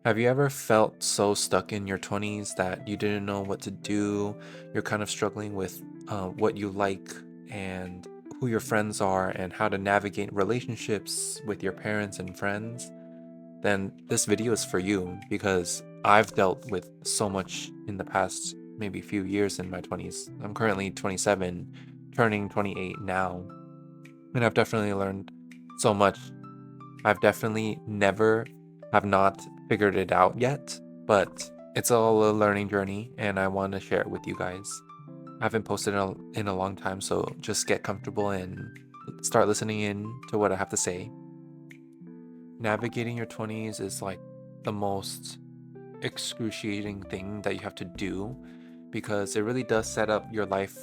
Have you ever felt so stuck in your 20s that you didn't know what to do? You're kind of struggling with what you like and who your friends are and how to navigate relationships with your parents and friends? Then this video is for you because I've dealt with so much in the past maybe few years in my 20s. I'm currently 27, turning 28 now, and I've definitely learned so much. I've definitely never have not figured it out yet, but it's all a learning journey and I want to share it with you guys. I haven't posted in a long time, so just get comfortable and start listening in to what I have to say. Navigating your 20s is like the most excruciating thing that you have to do because it really does set up your life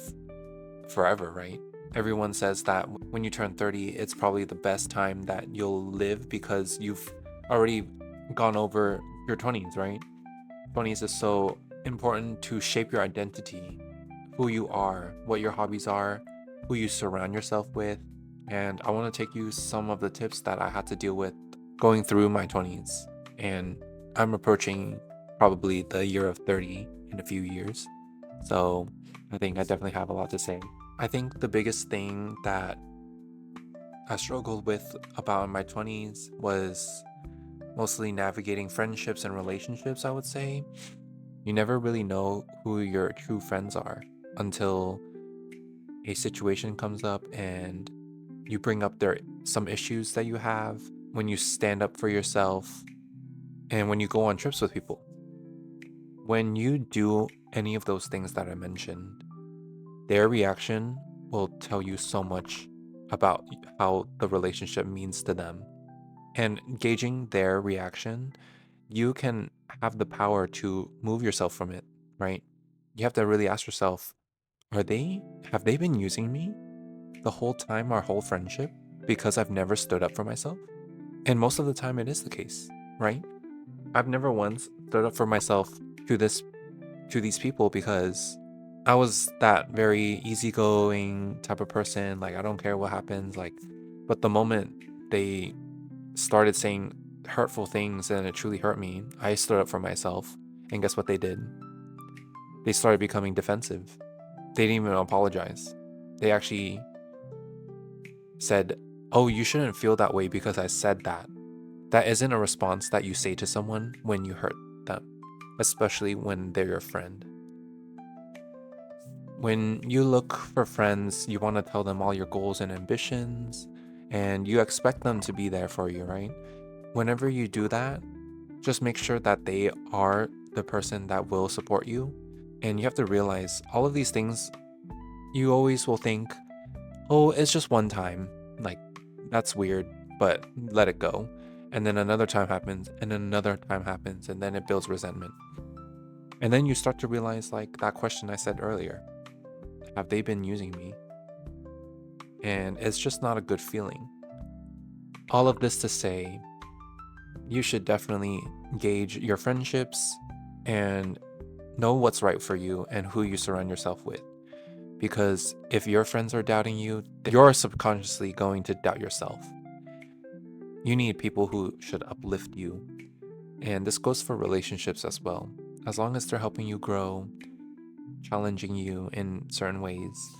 forever, right? Everyone says that when you turn 30, it's probably the best time that you'll live because you've already gone over your 20s, right? 20s is so important to shape your identity, who you are, what your hobbies are, who you surround yourself with. And I want to take you some of the tips that I had to deal with going through my 20s. And I'm approaching probably the year of 30 in a few years. So I think I definitely have a lot to say. I think the biggest thing that I struggled with about my 20s was mostly navigating friendships and relationships, I would say. You never really know who your true friends are until a situation comes up and you bring up some issues that you have, when you stand up for yourself, and when you go on trips with people. When you do any of those things that I mentioned, their reaction will tell you so much about how the relationship means to them. And gauging their reaction, you can have the power to move yourself from it, right? You have to really ask yourself, have they been using me the whole time, our whole friendship, because I've never stood up for myself? And most of the time it is the case, right? I've never once stood up for myself to these people because I was that very easygoing type of person. Like, I don't care what happens. Like, but the moment they started saying hurtful things and it truly hurt me, I stood up for myself. And guess what they did? They started becoming defensive. They didn't even apologize. They actually said, "Oh, you shouldn't feel that way because I said that." That isn't a response that you say to someone when you hurt them, especially when they're your friend. When you look for friends, you want to tell them all your goals and ambitions, and you expect them to be there for you, right? Whenever you do that, just make sure that they are the person that will support you. And you have to realize all of these things, you always will think, oh, it's just one time. Like, that's weird, but let it go. And then another time happens, and another time happens, and then it builds resentment. And then you start to realize, like that question I said earlier, have they been using me? And it's just not a good feeling. All of this to say, you should definitely gauge your friendships and know what's right for you and who you surround yourself with. Because if your friends are doubting you, you're subconsciously going to doubt yourself. You need people who should uplift you. And this goes for relationships as well. As long as they're helping you grow, challenging you in certain ways,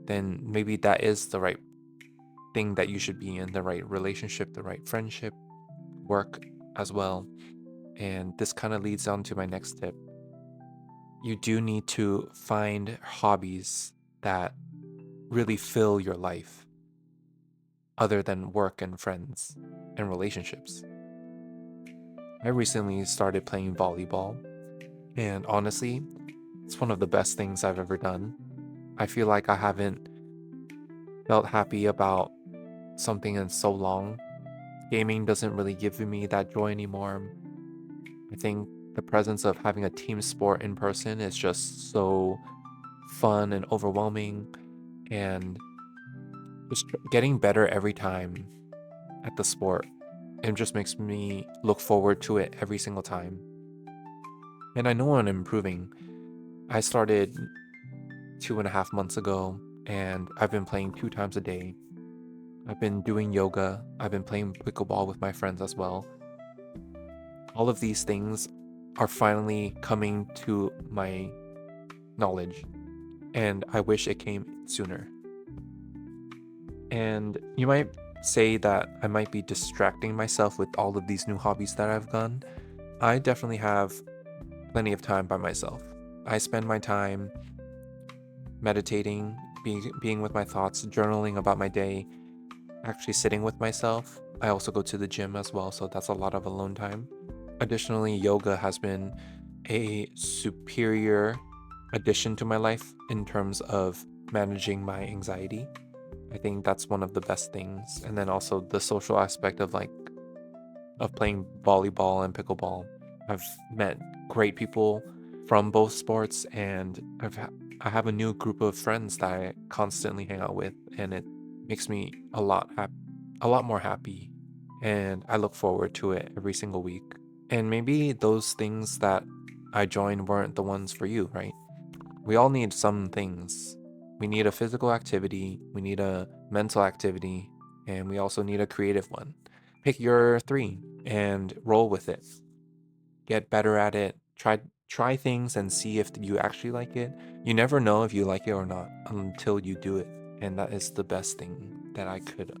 then maybe that is the right thing that you should be in, the right relationship, the right friendship, work as well. And this kind of leads on to my next tip. You do need to find hobbies that really fill your life other than work and friends and relationships. I recently started playing volleyball, and honestly, it's one of the best things I've ever done. I feel like I haven't felt happy about something in so long. Gaming doesn't really give me that joy anymore. I think the presence of having a team sport in person is just so fun and overwhelming, and just getting better every time at the sport. It just makes me look forward to it every single time. And I know I'm improving. I started 2.5 months ago, and I've been playing 2 times a day. I've been doing yoga. I've been playing pickleball with my friends as well. All of these things are finally coming to my knowledge, and I wish it came sooner. And you might say that I might be distracting myself with all of these new hobbies that I've done. I definitely have plenty of time by myself. I spend my time meditating, being with my thoughts, journaling about my day, actually sitting with myself. I also go to the gym as well, so that's a lot of alone time. Additionally, yoga has been a superior addition to my life in terms of managing my anxiety. I think that's one of the best things. And then also the social aspect of playing volleyball and pickleball. I've met great people from both sports, and I have a new group of friends that I constantly hang out with, and it makes me a lot more happy, and I look forward to it every single week. And maybe those things that I joined weren't the ones for you, right? We all need some things. We need a physical activity, we need a mental activity, and we also need a creative one. Pick your three and roll with it. Get better at it. Try things and see if you actually like it. You never know if you like it or not until you do it. And that is the best thing that I could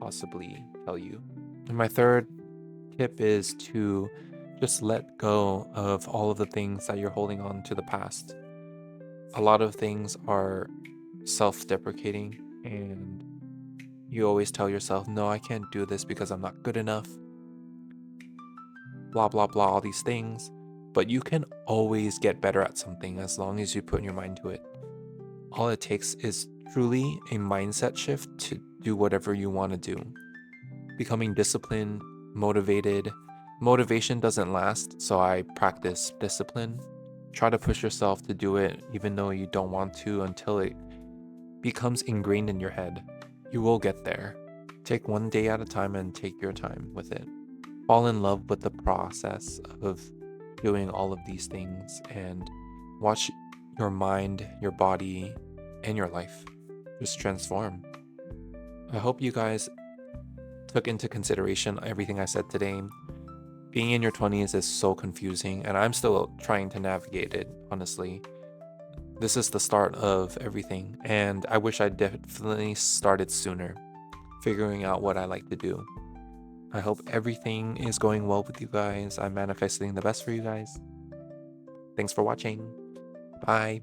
possibly tell you. And my third tip is to just let go of all of the things that you're holding on to the past. A lot of things are self-deprecating, and you always tell yourself, no, I can't do this because I'm not good enough, blah blah blah, all these things. But you can always get better at something as long as you put your mind to it. All it takes is truly a mindset shift to do whatever you want to do. Becoming disciplined, motivated. Motivation doesn't last, so I practice discipline. Try to push yourself to do it even though you don't want to until it becomes ingrained in your head. You will get there. Take one day at a time and take your time with it. Fall in love with the process of doing all of these things and watch your mind, your body, and your life just transform. I hope you guys took into consideration everything I said today. Being in your 20s is so confusing, and I'm still trying to navigate it, honestly. This is the start of everything, and I wish I definitely started sooner, figuring out what I like to do. I hope everything is going well with you guys. I'm manifesting the best for you guys. Thanks for watching. Bye.